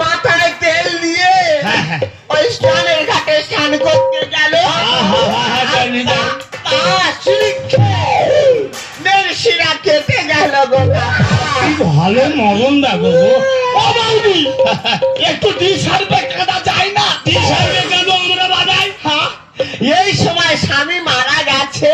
মাথায় তেল দিয়ে ওই স্নানের ঘাটে স্নান করতে গেল। শিরা কেটে গেল গো। ভালো মরণ দেখো গো। ও বৌদি একটু ডিসার্ভে কাটা যায় না? ডিসার্ভে কেন আমরা বাজাই? এই সময় স্বামী মারা গেছে,